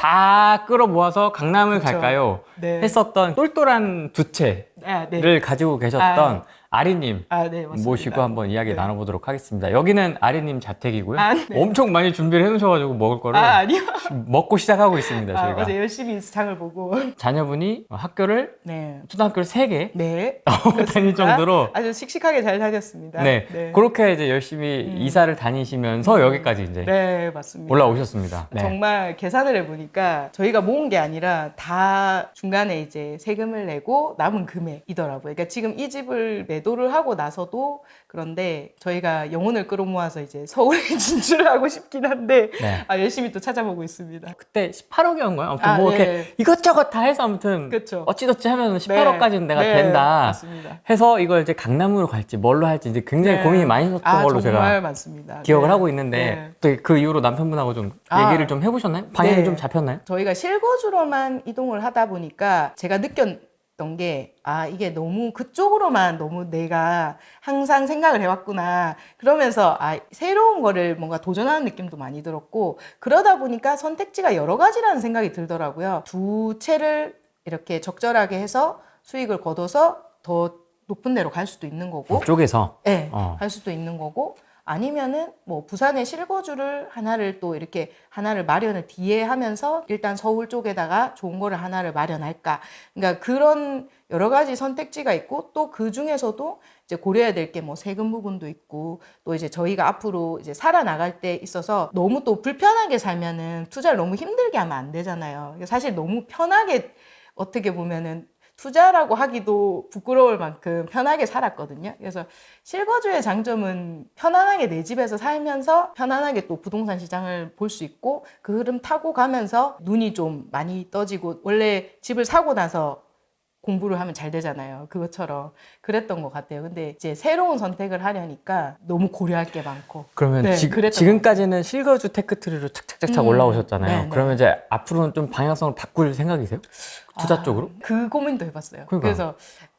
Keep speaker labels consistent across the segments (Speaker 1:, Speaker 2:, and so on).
Speaker 1: 다 끌어모아서 강남을
Speaker 2: 그쵸.
Speaker 1: 갈까요?
Speaker 2: 네.
Speaker 1: 했었던 똘똘한 두 채를
Speaker 2: 네.
Speaker 1: 가지고 계셨던 아리님
Speaker 2: 네, 맞습니다.
Speaker 1: 모시고 한번 이야기
Speaker 2: 네.
Speaker 1: 나눠보도록 하겠습니다. 여기는 아리님 자택이고요.
Speaker 2: 네.
Speaker 1: 엄청 많이 준비를 해놓으셔가지고 먹을 거를
Speaker 2: 아니요.
Speaker 1: 먹고 시작하고 있습니다. 저희가.
Speaker 2: 어제 열심히 장을 보고.
Speaker 1: 자녀분이 학교를
Speaker 2: 네.
Speaker 1: 초등학교를 3개
Speaker 2: 네.
Speaker 1: 다닐 정도로
Speaker 2: 아주 씩씩하게 잘 다녔습니다.
Speaker 1: 네, 그렇게 이제 열심히 이사를 다니시면서 여기까지 이제
Speaker 2: 네, 맞습니다.
Speaker 1: 올라오셨습니다. 네.
Speaker 2: 정말 계산을 해보니까 저희가 모은 게 아니라 다 중간에 이제 세금을 내고 남은 금액이더라고요. 그러니까 지금 이 집을 매도를 하고 나서도 그런데 저희가 영혼을 끌어모아서 이제 서울에 진출을 하고 싶긴 한데
Speaker 1: 네.
Speaker 2: 열심히 또 찾아보고 있습니다.
Speaker 1: 그때 18억이었나요? 아무튼 뭐
Speaker 2: 네.
Speaker 1: 이렇게 이것저것 다 해서 아무튼
Speaker 2: 그쵸.
Speaker 1: 어찌저찌 하면 18억까지는 내가 된다
Speaker 2: 맞습니다.
Speaker 1: 해서 이걸 이제 강남으로 갈지 뭘로 할지 이제 굉장히
Speaker 2: 네.
Speaker 1: 고민이 많이 있었던 걸로
Speaker 2: 정말
Speaker 1: 제가
Speaker 2: 많습니다.
Speaker 1: 기억을
Speaker 2: 네.
Speaker 1: 하고 있는데 또 그 이후로 남편분하고 좀 얘기를 좀 해보셨나요? 방향이
Speaker 2: 네.
Speaker 1: 좀 잡혔나요?
Speaker 2: 저희가 실거주로만 이동을 하다 보니까 제가 느꼈던 게 이게 너무 그쪽으로만 너무 내가 항상 생각을 해왔구나. 그러면서 새로운 거를 뭔가 도전하는 느낌도 많이 들었고 그러다 보니까 선택지가 여러 가지라는 생각이 들더라고요. 두 채를 이렇게 적절하게 해서 수익을 거둬서 더 높은 데로 갈 수도 있는 거고
Speaker 1: 쪽에서
Speaker 2: 네, 할 수도 있는 거고 아니면은 뭐 부산의 실거주를 하나를 또 이렇게 하나를 마련을 뒤에 하면서 일단 서울 쪽에다가 좋은 거를 하나를 마련할까. 그러니까 그런 여러 가지 선택지가 있고 또 그 중에서도 이제 고려해야 될 게 뭐 세금 부분도 있고 또 이제 저희가 앞으로 이제 살아나갈 때 있어서 너무 또 불편하게 살면은 투자를 너무 힘들게 하면 안 되잖아요. 사실 너무 편하게 어떻게 보면은 투자라고 하기도 부끄러울 만큼 편하게 살았거든요. 그래서 실거주의 장점은 편안하게 내 집에서 살면서 편안하게 또 부동산 시장을 볼 수 있고 그 흐름 타고 가면서 눈이 좀 많이 떠지고 원래 집을 사고 나서 공부를 하면 잘 되잖아요. 그것처럼 그랬던 것 같아요. 근데 이제 새로운 선택을 하려니까 너무 고려할 게 많고.
Speaker 1: 그러면
Speaker 2: 네,
Speaker 1: 지금까지는 실거주 테크트리로 착착착착 올라오셨잖아요.
Speaker 2: 네.
Speaker 1: 그러면 이제 앞으로는 좀 방향성을 바꿀 생각이세요? 투자 쪽으로?
Speaker 2: 그 고민도 해봤어요.
Speaker 1: 그러니까.
Speaker 2: 그래서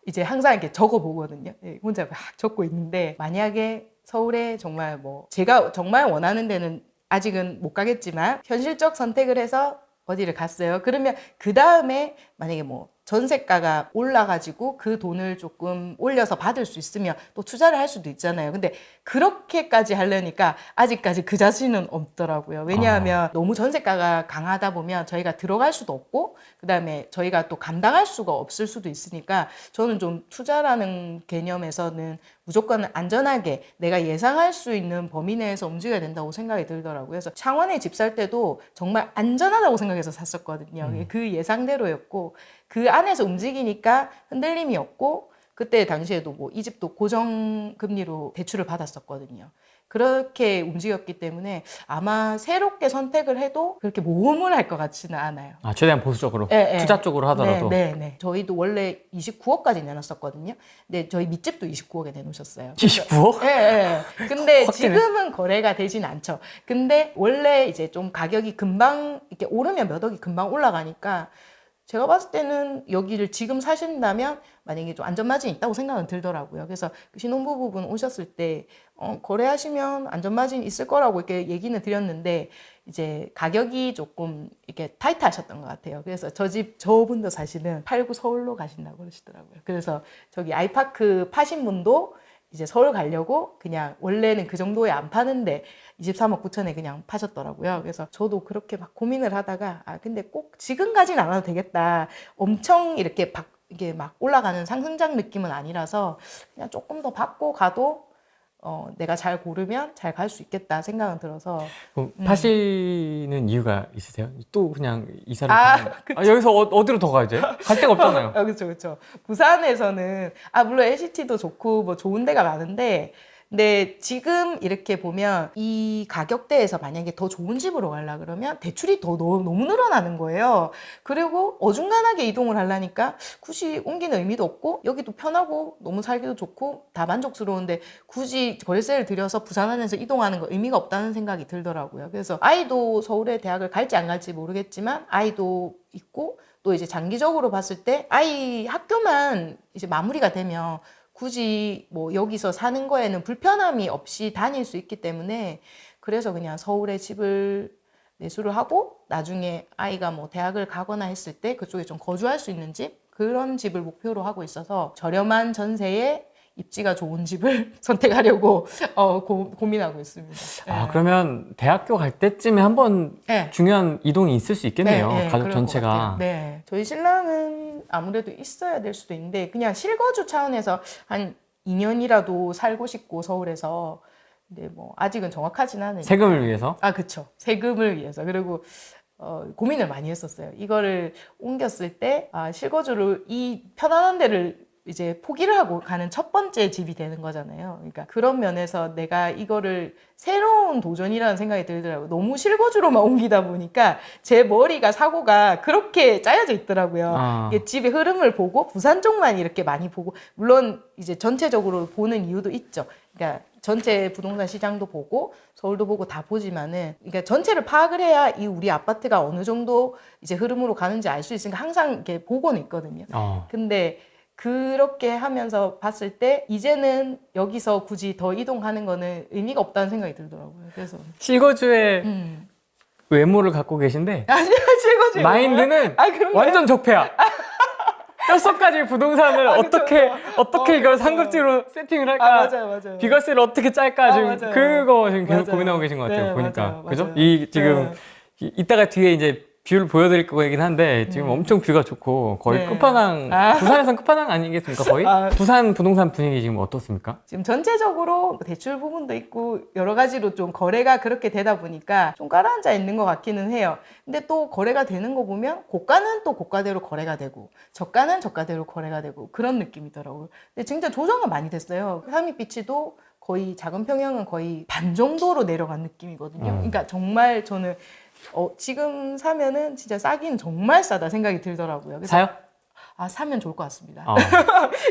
Speaker 2: 이제 항상 이렇게 적어보거든요. 혼자 막 적고 있는데 만약에 서울에 정말 뭐 제가 정말 원하는 데는 아직은 못 가겠지만 현실적 선택을 해서 어디를 갔어요. 그러면 그 다음에 만약에 뭐 전세가가 올라가지고 그 돈을 조금 올려서 받을 수 있으면 또 투자를 할 수도 있잖아요. 근데 그렇게까지 하려니까 아직까지 그 자신은 없더라고요. 왜냐하면 너무 전세가가 강하다 보면 저희가 들어갈 수도 없고 그다음에 저희가 또 감당할 수가 없을 수도 있으니까 저는 좀 투자라는 개념에서는 무조건 안전하게 내가 예상할 수 있는 범위 내에서 움직여야 된다고 생각이 들더라고요. 그래서 창원에 집 살 때도 정말 안전하다고 생각해서 샀었거든요. 그 예상대로였고 그 안에서 움직이니까 흔들림이 없고 그때 당시에도 뭐 이 집도 고정금리로 대출을 받았었거든요. 그렇게 움직였기 때문에 아마 새롭게 선택을 해도 그렇게 모험을 할 것 같지는 않아요.
Speaker 1: 최대한 보수적으로
Speaker 2: 네,
Speaker 1: 투자 쪽으로 하더라도.
Speaker 2: 네. 저희도 원래 29억까지 내놨었거든요. 근데 저희 밑집도 29억에 내놓으셨어요.
Speaker 1: 29억?
Speaker 2: 네. 근데
Speaker 1: 확대네.
Speaker 2: 지금은 거래가 되진 않죠. 근데 원래 이제 좀 가격이 금방 이렇게 오르면 몇 억이 금방 올라가니까 제가 봤을 때는 여기를 지금 사신다면 만약에 좀 안전마진이 있다고 생각은 들더라고요. 그래서 그 신혼부부분 오셨을 때 거래하시면 안전마진이 있을 거라고 이렇게 얘기는 드렸는데 이제 가격이 조금 이렇게 타이트하셨던 것 같아요. 그래서 저분도 사실은 팔고 서울로 가신다고 그러시더라고요. 그래서 저기 아이파크 파신 분도 이제 서울 가려고 그냥 원래는 그 정도에 안 파는데 23억 9천에 그냥 파셨더라고요. 그래서 저도 그렇게 막 고민을 하다가 근데 꼭 지금 가진 않아도 되겠다. 엄청 이렇게 이게 막 올라가는 상승장 느낌은 아니라서 그냥 조금 더 받고 가도 내가 잘 고르면 잘 갈 수 있겠다 생각은 들어서.
Speaker 1: 파시는 이유가 있으세요? 또 그냥 이사를
Speaker 2: 그쵸.
Speaker 1: 여기서 어디로 더 가야지? 갈 데가 없잖아요.
Speaker 2: 그렇죠. 부산에서는 물론 LCT도 좋고 뭐 좋은 데가 많은데 근데 지금 이렇게 보면 이 가격대에서 만약에 더 좋은 집으로 가려 그러면 대출이 더 너무 늘어나는 거예요. 그리고 어중간하게 이동을 하려니까 굳이 옮기는 의미도 없고 여기도 편하고 너무 살기도 좋고 다 만족스러운데 굳이 월세를 들여서 부산 안에서 이동하는 거 의미가 없다는 생각이 들더라고요. 그래서 아이도 서울에 대학을 갈지 안 갈지 모르겠지만 아이도 있고 또 이제 장기적으로 봤을 때 아이 학교만 이제 마무리가 되면 굳이 뭐 여기서 사는 거에는 불편함이 없이 다닐 수 있기 때문에 그래서 그냥 서울에 집을 매수를 하고 나중에 아이가 뭐 대학을 가거나 했을 때 그쪽에 좀 거주할 수 있는 집 그런 집을 목표로 하고 있어서 저렴한 전세에 입지가 좋은 집을 선택하려고 고민하고 있습니다.
Speaker 1: 아, 그러면 대학교 갈 때쯤에 한번
Speaker 2: 네.
Speaker 1: 중요한 이동이 있을 수 있겠네요.
Speaker 2: 네,
Speaker 1: 가족
Speaker 2: 그럴 것
Speaker 1: 전체가.
Speaker 2: 같아요. 네. 저희 신랑은 아무래도 있어야 될 수도 있는데 그냥 실거주 차원에서 한 2년이라도 살고 싶고 서울에서 근데 뭐 아직은 정확하진 않으니까.
Speaker 1: 세금을 위해서?
Speaker 2: 아, 그쵸. 세금을 위해서. 그리고 고민을 많이 했었어요. 이거를 옮겼을 때 실거주를 이 편안한 데를 이제 포기를 하고 가는 첫 번째 집이 되는 거잖아요. 그러니까 그런 면에서 내가 이거를 새로운 도전이라는 생각이 들더라고요. 너무 실거주로만 옮기다 보니까 제 머리가 사고가 그렇게 짜여져 있더라고요. 이게 집의 흐름을 보고 부산 쪽만 이렇게 많이 보고 물론 이제 전체적으로 보는 이유도 있죠. 그러니까 전체 부동산 시장도 보고 서울도 보고 다 보지만은 그러니까 전체를 파악을 해야 이 우리 아파트가 어느 정도 이제 흐름으로 가는지 알 수 있으니까 항상 이렇게 보고는 있거든요. 근데 그렇게 하면서 봤을 때 이제는 여기서 굳이 더 이동하는 거는 의미가 없다는 생각이 들더라고요. 그래서
Speaker 1: 실거주의 외모를 갖고 계신데
Speaker 2: 아니야 실거주
Speaker 1: 마인드는 완전 적폐야. 뼛속까지 부동산을 어떻게 이걸 상급지로 세팅을 할까?
Speaker 2: 맞아요.
Speaker 1: 비과세를 어떻게 짤까? 지금
Speaker 2: 맞아요.
Speaker 1: 그거 지금 계속
Speaker 2: 맞아요.
Speaker 1: 고민하고 계신 것 같아요.
Speaker 2: 네,
Speaker 1: 보니까
Speaker 2: 맞아요.
Speaker 1: 그죠?
Speaker 2: 맞아요.
Speaker 1: 이 지금 이따가 뒤에 이제 뷰를 보여드릴 거긴 한데 지금 엄청 뷰가 좋고 거의
Speaker 2: 네.
Speaker 1: 끝판왕 부산에선 끝판왕 아니겠습니까 거의? 부산 부동산 분위기 지금 어떻습니까?
Speaker 2: 지금 전체적으로 대출 부분도 있고 여러 가지로 좀 거래가 그렇게 되다 보니까 좀 가라앉아 있는 것 같기는 해요. 근데 또 거래가 되는 거 보면 고가는 또 고가대로 거래가 되고 저가는 저가대로 거래가 되고 그런 느낌이더라고요. 근데 진짜 조정은 많이 됐어요. 삼익비치도 거의 작은 평형은 거의 반 정도로 내려간 느낌이거든요. 그러니까 정말 저는 지금 사면은 진짜 싸긴 정말 싸다 생각이 들더라고요. 그래서
Speaker 1: 사요?
Speaker 2: 사면 좋을 것 같습니다.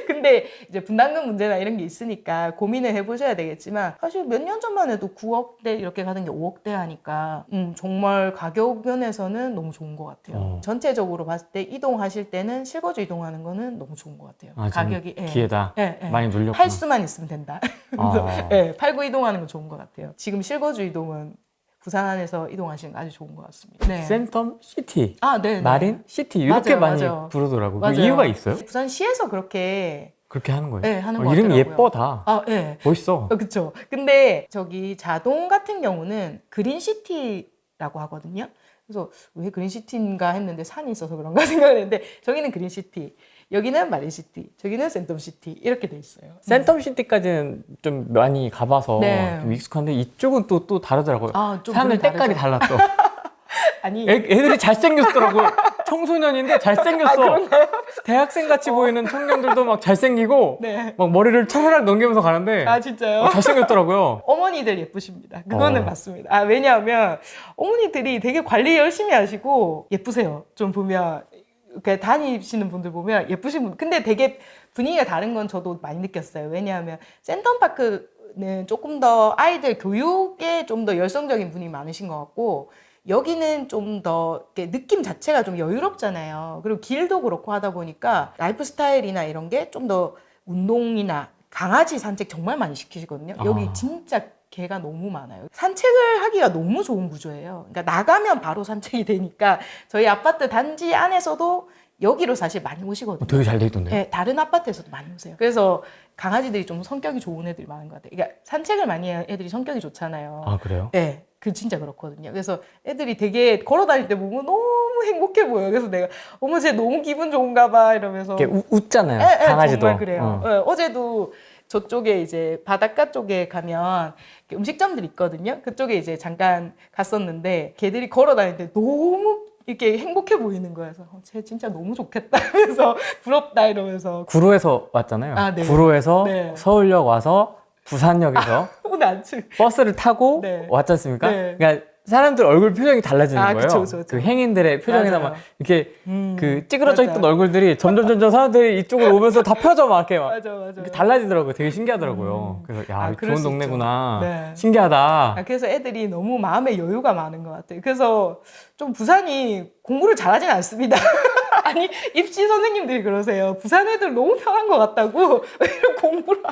Speaker 2: 근데 이제 분담금 문제나 이런 게 있으니까 고민을 해보셔야 되겠지만 사실 몇 년 전만 해도 9억대 이렇게 가는 게 5억대 하니까 정말 가격 면에서는 너무 좋은 것 같아요. 전체적으로 봤을 때 이동하실 때는 실거주 이동하는 거는 너무 좋은 것 같아요. 가격이
Speaker 1: 기회다. 많이 눌렸구나.
Speaker 2: 팔 수만 있으면 된다. 그래서 팔고 이동하는 건 좋은 것 같아요. 지금 실거주 이동은 부산 안에서 이동하시는 거 아주 좋은 것 같습니다. 네.
Speaker 1: 센텀 시티,
Speaker 2: 네.
Speaker 1: 마린 시티 이렇게 많이 부르더라고요. 그 이유가 있어요?
Speaker 2: 부산시에서 그렇게
Speaker 1: 하는 거예요?
Speaker 2: 네, 하는 거
Speaker 1: 이름이
Speaker 2: 같더라고요.
Speaker 1: 예뻐 다.
Speaker 2: 네.
Speaker 1: 멋있어.
Speaker 2: 그렇죠. 근데 저기 자동 같은 경우는 그린시티라고 하거든요. 그래서 왜 그린시티인가 했는데 산이 있어서 그런가 생각했는데 저기는 그린시티, 여기는 마린시티, 저기는 센텀시티 이렇게 돼 있어요.
Speaker 1: 센텀시티까지는 좀 많이 가봐서
Speaker 2: 네.
Speaker 1: 좀 익숙한데 이쪽은 또 다르더라고요.
Speaker 2: 좀
Speaker 1: 사람들
Speaker 2: 그건
Speaker 1: 때깔이 달라 또.
Speaker 2: 아니
Speaker 1: 애들이 잘생겼더라고요. 청소년인데 잘생겼어. 대학생 같이 보이는 청년들도 막 잘생기고
Speaker 2: 네.
Speaker 1: 막 머리를 차라락 넘기면서 가는데
Speaker 2: 진짜요?
Speaker 1: 잘생겼더라고요.
Speaker 2: 어머니들 예쁘십니다. 그거는 맞습니다. 왜냐하면 어머니들이 되게 관리 열심히 하시고 예쁘세요. 좀 보면 이렇게 다니시는 분들 보면 예쁘신 분. 근데 되게 분위기가 다른 건 저도 많이 느꼈어요. 왜냐하면 센텀파크는 조금 더 아이들 교육에 좀 더 열성적인 분이 많으신 것 같고 여기는 좀 더 느낌 자체가 좀 여유롭잖아요. 그리고 길도 그렇고 하다 보니까 라이프 스타일이나 이런 게 좀 더 운동이나 강아지 산책 정말 많이 시키시거든요. 여기 진짜 개가 너무 많아요. 산책을 하기가 너무 좋은 구조예요. 그러니까 나가면 바로 산책이 되니까 저희 아파트 단지 안에서도 여기로 사실 많이 오시거든요.
Speaker 1: 되게 잘 돼 있던데요?
Speaker 2: 네, 다른 아파트에서도 많이 오세요. 그래서 강아지들이 좀 성격이 좋은 애들이 많은 것 같아요. 그러니까 산책을 많이 해야 애들이 성격이 좋잖아요.
Speaker 1: 그래요?
Speaker 2: 네, 진짜 그렇거든요. 그래서 애들이 되게 걸어 다닐 때 보면 너무 행복해 보여요. 그래서 내가 어머 쟤 너무 기분 좋은가 봐 이러면서
Speaker 1: 이렇게 웃잖아요. 강아지도.
Speaker 2: 정말 그래요. 어제도 저쪽에 이제 바닷가 쪽에 가면 음식점들 있거든요. 그쪽에 이제 잠깐 갔었는데 걔들이 걸어 다닐 때 너무 이렇게 행복해 보이는 거예요. 그래서 쟤 진짜 너무 좋겠다. 그래서 부럽다 이러면서.
Speaker 1: 구로에서 왔잖아요.
Speaker 2: 네.
Speaker 1: 구로에서 서울역 와서 부산역에서
Speaker 2: 오늘 아침
Speaker 1: 버스를 타고 왔지 않습니까? 그러니까 사람들 얼굴 표정이 달라지는 거예요.
Speaker 2: 그쵸.
Speaker 1: 그 행인들의 표정이나 막 이렇게 그 찌그러져
Speaker 2: 맞아.
Speaker 1: 있던 얼굴들이 점점 사람들이 이쪽으로 오면서 다 펴져 막 이렇게 막
Speaker 2: 맞아.
Speaker 1: 이렇게 달라지더라고요. 되게 신기하더라고요. 그래서 야,
Speaker 2: 그럴
Speaker 1: 좋은
Speaker 2: 수
Speaker 1: 동네구나.
Speaker 2: 있죠. 네.
Speaker 1: 신기하다.
Speaker 2: 그래서 애들이 너무 마음에 여유가 많은 것 같아요. 그래서 좀 부산이 공부를 잘하진 않습니다. 아니 입시 선생님들이 그러세요. 부산 애들 너무 편한 것 같다고 왜 이렇게 공부를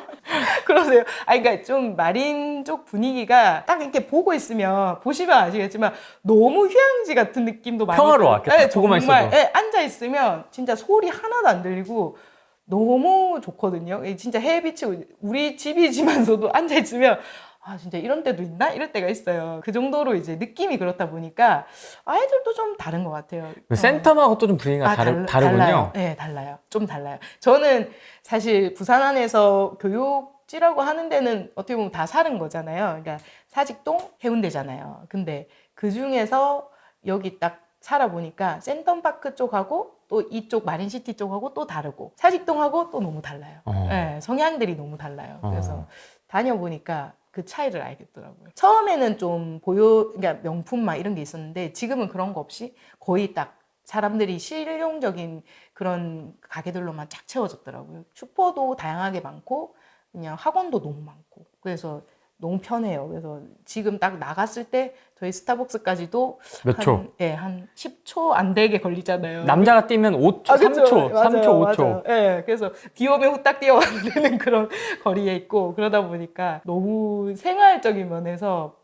Speaker 2: 그러세요. 아니 그러니까 좀 마린 쪽 분위기가 딱 이렇게 보고 있으면 보시면 아시겠지만 너무 휴양지 같은 느낌도 많이
Speaker 1: 평화로워.
Speaker 2: 들어요.
Speaker 1: 딱 보고만
Speaker 2: 정말
Speaker 1: 있어도.
Speaker 2: 앉아 있으면 진짜 소리 하나도 안 들리고 너무 좋거든요. 진짜 햇빛이 우리 집이지만서도 앉아 있으면 아 진짜 이런 때도 있나? 이럴 때가 있어요. 그 정도로 이제 느낌이 그렇다 보니까 아이들도 좀 다른 것 같아요.
Speaker 1: 센텀하고 또 좀 분위기가 다르군요.
Speaker 2: 달라요. 네, 달라요. 좀 달라요. 저는 사실 부산 안에서 교육지라고 하는 데는 어떻게 보면 다 사는 거잖아요. 그러니까 사직동, 해운대잖아요. 근데 그 중에서 여기 딱 살아보니까 센텀파크 쪽하고 또 이쪽 마린시티 쪽하고 또 다르고 사직동하고 또 너무 달라요. 네, 성향들이 너무 달라요. 그래서 다녀보니까 그 차이를 알겠더라고요. 처음에는 좀 그러니까 명품 막 이런 게 있었는데 지금은 그런 거 없이 거의 딱 사람들이 실용적인 그런 가게들로만 쫙 채워졌더라고요. 슈퍼도 다양하게 많고 그냥 학원도 너무 많고 그래서 너무 편해요. 그래서 지금 딱 나갔을 때 저희 스타벅스까지도
Speaker 1: 몇 초?
Speaker 2: 한 10초 안 되게 걸리잖아요.
Speaker 1: 남자가 뛰면 5초, 3초,
Speaker 2: 맞아요.
Speaker 1: 3초, 5초.
Speaker 2: 맞아요. 네, 그래서 비 오면 후딱 뛰어가야 되는 그런 거리에 있고 그러다 보니까 너무 생활적인 면에서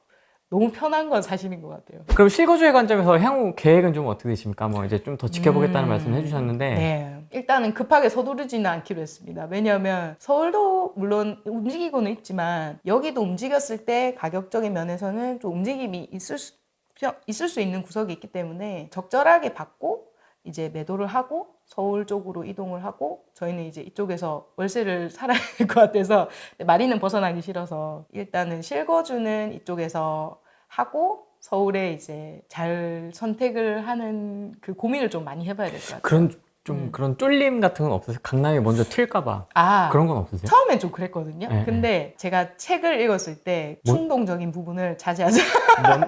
Speaker 2: 너무 편한 건 사실인 것 같아요.
Speaker 1: 그럼 실거주의 관점에서 향후 계획은 좀 어떻게 되십니까? 뭐 이제 좀 더 지켜보겠다는 말씀을 해주셨는데.
Speaker 2: 네. 일단은 급하게 서두르지는 않기로 했습니다. 왜냐하면 서울도 물론 움직이고는 있지만 여기도 움직였을 때 가격적인 면에서는 좀 움직임이 있을 수 있는 구석이 있기 때문에 적절하게 받고 이제 매도를 하고 서울 쪽으로 이동을 하고 저희는 이제 이쪽에서 월세를 살아야 될 것 같아서 마린은 벗어나기 싫어서 일단은 실거주는 이쪽에서 하고 서울에 이제 잘 선택을 하는 그 고민을 좀 많이 해봐야 될 것 같아요.
Speaker 1: 그런 쫄림 같은 건 없으세요? 강남이 먼저 튈까봐. 그런 건 없으세요?
Speaker 2: 처음엔 좀 그랬거든요.
Speaker 1: 네,
Speaker 2: 근데 제가 책을 읽었을 때 충동적인 부분을 자제하자.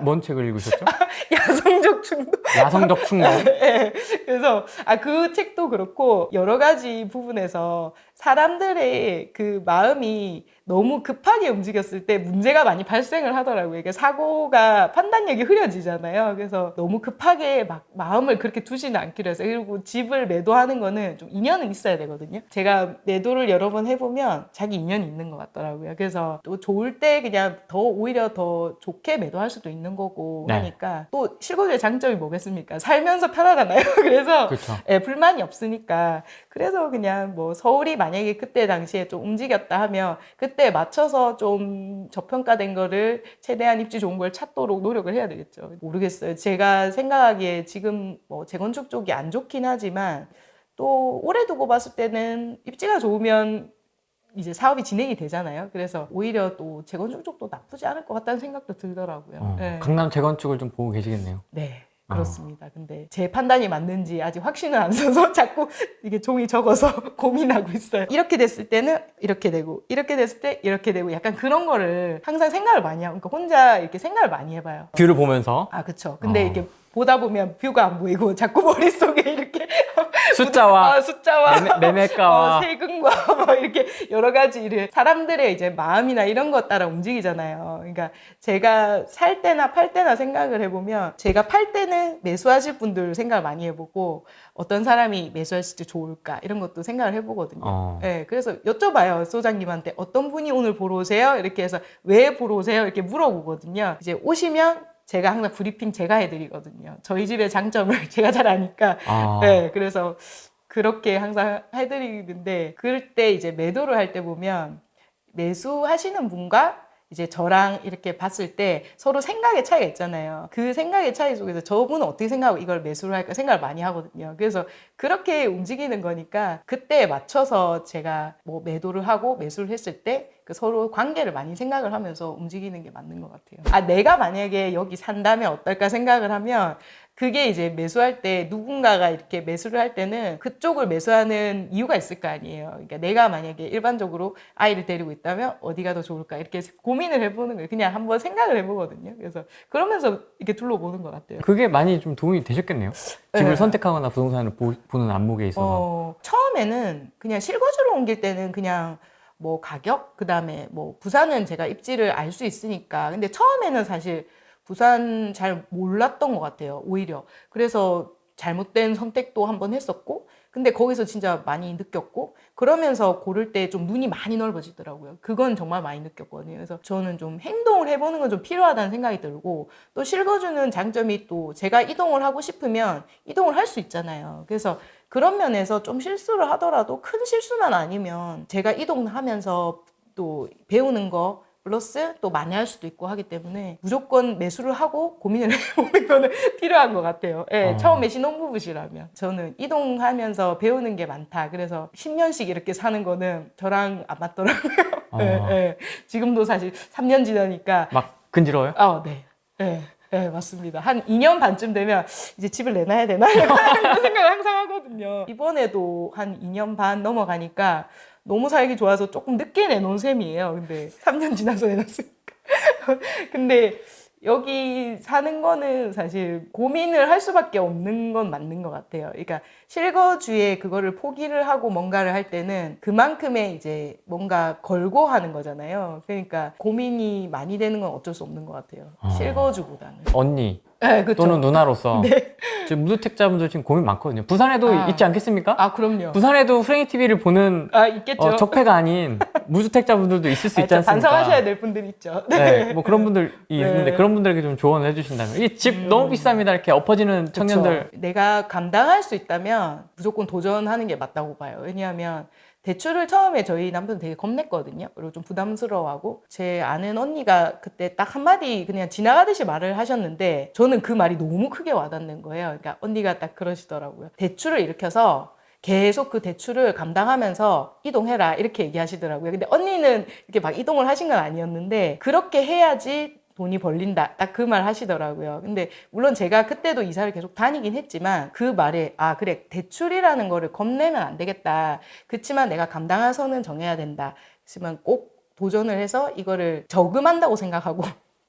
Speaker 1: 뭔 책을 읽으셨죠?
Speaker 2: 야성적 충동.
Speaker 1: 야성적 충동.
Speaker 2: 네. 그래서 그 책도 그렇고 여러 가지 부분에서 사람들의 그 마음이 너무 급하게 움직였을 때 문제가 많이 발생을 하더라고요. 이게 사고가 판단력이 흐려지잖아요. 그래서 너무 급하게 막 마음을 그렇게 두지는 않기로 해서 그리고 집을 매도하는 거는 좀 인연은 있어야 되거든요. 제가 매도를 여러 번 해보면 자기 인연이 있는 것 같더라고요. 그래서 또 좋을 때 그냥 오히려 더 좋게 매도할 수도 있는 거고
Speaker 1: 네.
Speaker 2: 하니까 또 실거주의 장점이 뭐겠습니까? 살면서 편하잖아요. 그래서
Speaker 1: 그렇죠.
Speaker 2: 불만이 없으니까 그래서 그냥 뭐 서울이 만약에 그때 당시에 좀 움직였다 하면 그때 맞춰서 좀 저평가된 거를 최대한 입지 좋은 걸 찾도록 노력을 해야 되겠죠. 모르겠어요. 제가 생각하기에 지금 뭐 재건축 쪽이 안 좋긴 하지만 또 오래 두고 봤을 때는 입지가 좋으면 이제 사업이 진행이 되잖아요. 그래서 오히려 또 재건축 쪽도 나쁘지 않을 것 같다는 생각도 들더라고요. 네.
Speaker 1: 강남 재건축을 좀 보고 계시겠네요.
Speaker 2: 네. 그렇습니다. 근데 제 판단이 맞는지 아직 확신은 안 서서 자꾸 이게 종이 적어서 고민하고 있어요. 이렇게 됐을 때는 이렇게 되고 이렇게 됐을 때 이렇게 되고 약간 그런 거를 항상 생각을 많이 하고 그러니까 혼자 이렇게 생각을 많이 해봐요.
Speaker 1: 뷰를 보면서.
Speaker 2: 그렇죠. 근데 이렇게 보다 보면 뷰가 안 보이고 자꾸 머릿속에 이렇게
Speaker 1: 숫자와 매매가와
Speaker 2: 세금과 뭐 이렇게 여러 가지 일을 사람들의 이제 마음이나 이런 것 따라 움직이잖아요. 그러니까 제가 살 때나 팔 때나 생각을 해보면 제가 팔 때는 매수하실 분들 생각을 많이 해보고 어떤 사람이 매수했을 때 좋을까 이런 것도 생각을 해보거든요. 네, 그래서 여쭤봐요. 소장님한테 어떤 분이 오늘 보러 오세요? 이렇게 해서 왜 보러 오세요? 이렇게 물어보거든요. 이제 오시면 제가 항상 브리핑 제가 해드리거든요. 저희 집의 장점을 제가 잘 아니까. 네, 그래서 그렇게 항상 해드리는데 그럴 때 이제 매도를 할 때 보면 매수하시는 분과 이제 저랑 이렇게 봤을 때 서로 생각의 차이가 있잖아요. 그 생각의 차이 속에서 저분은 어떻게 생각하고 이걸 매수를 할까 생각을 많이 하거든요. 그래서 그렇게 움직이는 거니까 그때에 맞춰서 제가 뭐 매도를 하고 매수를 했을 때 그 서로 관계를 많이 생각을 하면서 움직이는 게 맞는 것 같아요. 내가 만약에 여기 산다면 어떨까 생각을 하면 그게 이제 매수할 때 누군가가 이렇게 매수를 할 때는 그쪽을 매수하는 이유가 있을 거 아니에요. 그러니까 내가 만약에 일반적으로 아이를 데리고 있다면 어디가 더 좋을까 이렇게 고민을 해보는 거예요. 그냥 한번 생각을 해보거든요. 그래서 그러면서 이렇게 둘러보는 것 같아요.
Speaker 1: 그게 많이 좀 도움이 되셨겠네요. 집을
Speaker 2: 네.
Speaker 1: 선택하거나 부동산을 보는 안목에 있어서.
Speaker 2: 처음에는 그냥 실거주로 옮길 때는 그냥 뭐 가격, 그 다음에 뭐 부산은 제가 입지를 알 수 있으니까. 근데 처음에는 사실 부산 잘 몰랐던 것 같아요. 오히려. 그래서 잘못된 선택도 한번 했었고, 근데 거기서 진짜 많이 느꼈고, 그러면서 고를 때 좀 눈이 많이 넓어지더라고요. 그건 정말 많이 느꼈거든요. 그래서 저는 좀 행동을 해보는 건 좀 필요하다는 생각이 들고, 또 실거주는 장점이 또 제가 이동을 하고 싶으면 이동을 할 수 있잖아요. 그래서 그런 면에서 좀 실수를 하더라도 큰 실수만 아니면 제가 이동하면서 또 배우는 거 플러스 또 많이 할 수도 있고 하기 때문에 무조건 매수를 하고 고민을 해보는 거는 필요한 것 같아요. 예, 처음에 신혼부부시라면 저는 이동하면서 배우는 게 많다. 그래서 10년씩 이렇게 사는 거는 저랑 안 맞더라고요. 예, 예. 지금도 사실 3년 지나니까
Speaker 1: 막 근지러워요?
Speaker 2: 네. 네. 네, 맞습니다. 한 2년 반쯤 되면 이제 집을 내놔야 되나? 이런 생각을 항상 하거든요. 이번에도 한 2년 반 넘어가니까 너무 살기 좋아서 조금 늦게 내놓은 셈이에요. 근데 3년 지나서 내놨으니까. 근데 여기 사는 거는 사실 고민을 할 수밖에 없는 건 맞는 것 같아요. 그러니까 실거주에 그거를 포기를 하고 뭔가를 할 때는 그만큼의 이제 뭔가 걸고 하는 거잖아요. 그러니까 고민이 많이 되는 건 어쩔 수 없는 것 같아요. 실거주보다는.
Speaker 1: 언니
Speaker 2: 네, 그쵸.
Speaker 1: 또는 누나로서
Speaker 2: 네.
Speaker 1: 지금 무주택자분들 지금 고민 많거든요. 부산에도 있지 않겠습니까?
Speaker 2: 그럼요.
Speaker 1: 부산에도 프랭이 TV를 보는
Speaker 2: 있겠죠.
Speaker 1: 적폐가 아닌 무주택자분들도 있을 수 있지 않습니까?
Speaker 2: 반성하셔야 될 분들이 있죠.
Speaker 1: 네, 뭐 그런 분들이
Speaker 2: 네.
Speaker 1: 있는데 그런 분들에게 좀 조언을 해주신다면 이 집 너무 비쌉니다 이렇게 엎어지는 청년들.
Speaker 2: 그쵸. 내가 감당할 수 있다면 무조건 도전하는 게 맞다고 봐요. 왜냐하면 대출을 처음에 저희 남편 되게 겁냈거든요. 그리고 좀 부담스러워하고 제 아는 언니가 그때 딱 한마디 그냥 지나가듯이 말을 하셨는데 저는 그 말이 너무 크게 와닿는 거예요. 그러니까 언니가 딱 그러시더라고요. 대출을 일으켜서 계속 그 대출을 감당하면서 이동해라 이렇게 얘기하시더라고요. 근데 언니는 이렇게 막 이동을 하신 건 아니었는데 그렇게 해야지 돈이 벌린다. 딱 그 말 하시더라고요. 근데 물론 제가 그때도 이사를 계속 다니긴 했지만 그 말에 그래 대출이라는 거를 겁내면 안 되겠다. 그치만 내가 감당할 선은 정해야 된다. 그렇지만 꼭 도전을 해서 이거를 저금한다고 생각하고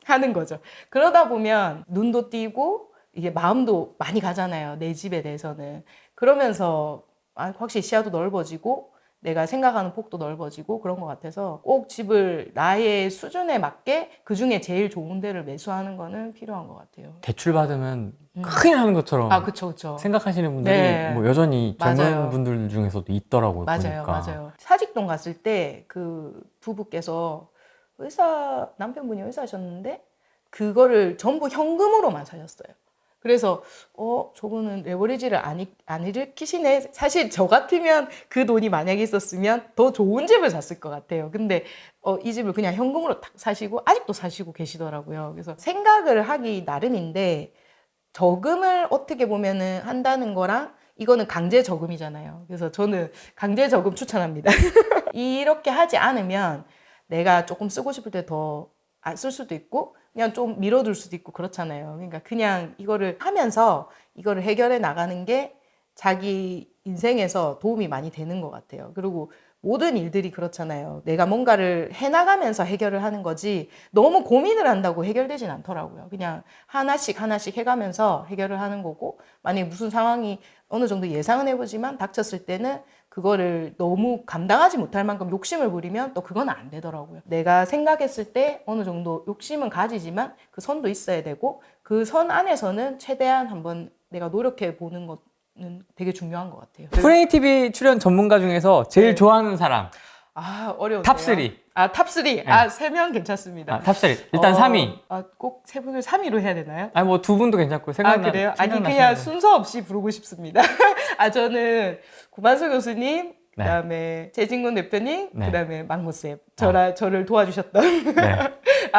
Speaker 2: 하는 거죠. 그러다 보면 눈도 띄고 이게 마음도 많이 가잖아요. 내 집에 대해서는. 그러면서 확실히 시야도 넓어지고 내가 생각하는 폭도 넓어지고 그런 것 같아서 꼭 집을 나의 수준에 맞게 그중에 제일 좋은 데를 매수하는 거는 필요한 것 같아요.
Speaker 1: 대출 받으면 큰일 하는 것처럼
Speaker 2: 그쵸.
Speaker 1: 생각하시는 분들이
Speaker 2: 네.
Speaker 1: 뭐 여전히 젊은
Speaker 2: 맞아요.
Speaker 1: 분들 중에서도 있더라고요.
Speaker 2: 맞아요.
Speaker 1: 보니까.
Speaker 2: 맞아요. 사직동 갔을 때 그 부부께서 남편분이 의사셨는데 그거를 전부 현금으로만 사셨어요. 그래서 저분은 레버리지를 안 일으키시네. 사실 저 같으면 그 돈이 만약에 있었으면 더 좋은 집을 샀을 것 같아요. 근데 이 집을 그냥 현금으로 딱 사시고 아직도 사시고 계시더라고요. 그래서 생각을 하기 나름인데 저금을 어떻게 보면은 한다는 거랑 이거는 강제 저금이잖아요. 그래서 저는 강제 저금 추천합니다. 이렇게 하지 않으면 내가 조금 쓰고 싶을 때 더 안 쓸 수도 있고 그냥 좀 미뤄둘 수도 있고 그렇잖아요. 그러니까 그냥 이거를 하면서 이거를 해결해 나가는 게 자기 인생에서 도움이 많이 되는 것 같아요. 그리고 모든 일들이 그렇잖아요. 내가 뭔가를 해나가면서 해결을 하는 거지 너무 고민을 한다고 해결되진 않더라고요. 그냥 하나씩 해가면서 해결을 하는 거고 만약에 무슨 상황이 어느 정도 예상은 해보지만 닥쳤을 때는 그거를 너무 감당하지 못할 만큼 욕심을 부리면 또 그건 안 되더라고요. 내가 생각했을 때 어느 정도 욕심은 가지지만 그 선도 있어야 되고 그 선 안에서는 최대한 한번 내가 노력해 보는 것은 되게 중요한 것 같아요.
Speaker 1: 프레이 TV 출연 전문가 중에서 제일
Speaker 2: 네.
Speaker 1: 좋아하는 사람
Speaker 2: 어려운데요.
Speaker 1: 탑3.
Speaker 2: 탑3.
Speaker 1: 네.
Speaker 2: 3명 괜찮습니다.
Speaker 1: 탑3. 일단 3위.
Speaker 2: 꼭 세 분을 3위로 해야 되나요?
Speaker 1: 뭐 두 분도 괜찮고
Speaker 2: 그래요? 그냥 순서 없이 부르고 싶습니다. 저는 구만수 교수님,
Speaker 1: 네.
Speaker 2: 그다음에 재진군 대표님,
Speaker 1: 네.
Speaker 2: 그다음에 막무쌤. 저를 도와주셨던.
Speaker 1: 네.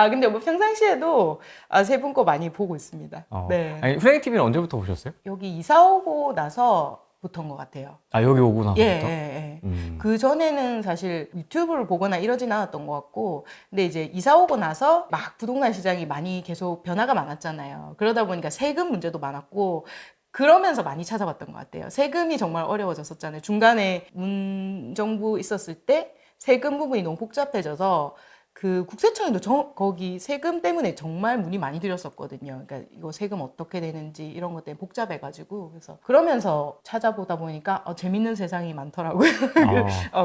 Speaker 2: 근데 뭐 평상시에도 세 분 거 많이 보고 있습니다. 네.
Speaker 1: 아니, 프레이 TV는 언제부터 보셨어요?
Speaker 2: 여기 이사 오고 나서부터인 것 같아요.
Speaker 1: 여기 오고 나서부터?
Speaker 2: 예. 그 전에는 사실 유튜브를 보거나 이러진 않았던 것 같고, 근데 이제 이사 오고 나서 막 부동산 시장이 많이 계속 변화가 많았잖아요. 그러다 보니까 세금 문제도 많았고, 그러면서 많이 찾아봤던 것 같아요. 세금이 정말 어려워졌었잖아요. 중간에 문정부 있었을 때 세금 부분이 너무 복잡해져서 그 국세청에도 거기 세금 때문에 정말 문의 많이 드렸었거든요. 그러니까 이거 세금 어떻게 되는지 이런 것 때문에 복잡해가지고 그래서 그러면서 찾아보다 보니까 재밌는 세상이 많더라고요.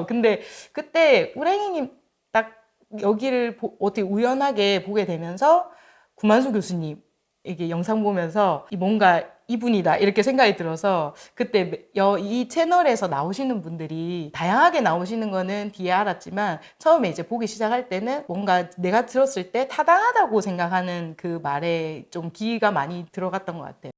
Speaker 2: 근데 그때 우랭이님 딱 여기를 어떻게 우연하게 보게 되면서 구만수 교수님 이게 영상 보면서 뭔가 이분이다 이렇게 생각이 들어서 그때 이 채널에서 나오시는 분들이 다양하게 나오시는 거는 뒤에 알았지만 처음에 이제 보기 시작할 때는 뭔가 내가 들었을 때 타당하다고 생각하는 그 말에 좀 기가 많이 들어갔던 것 같아요.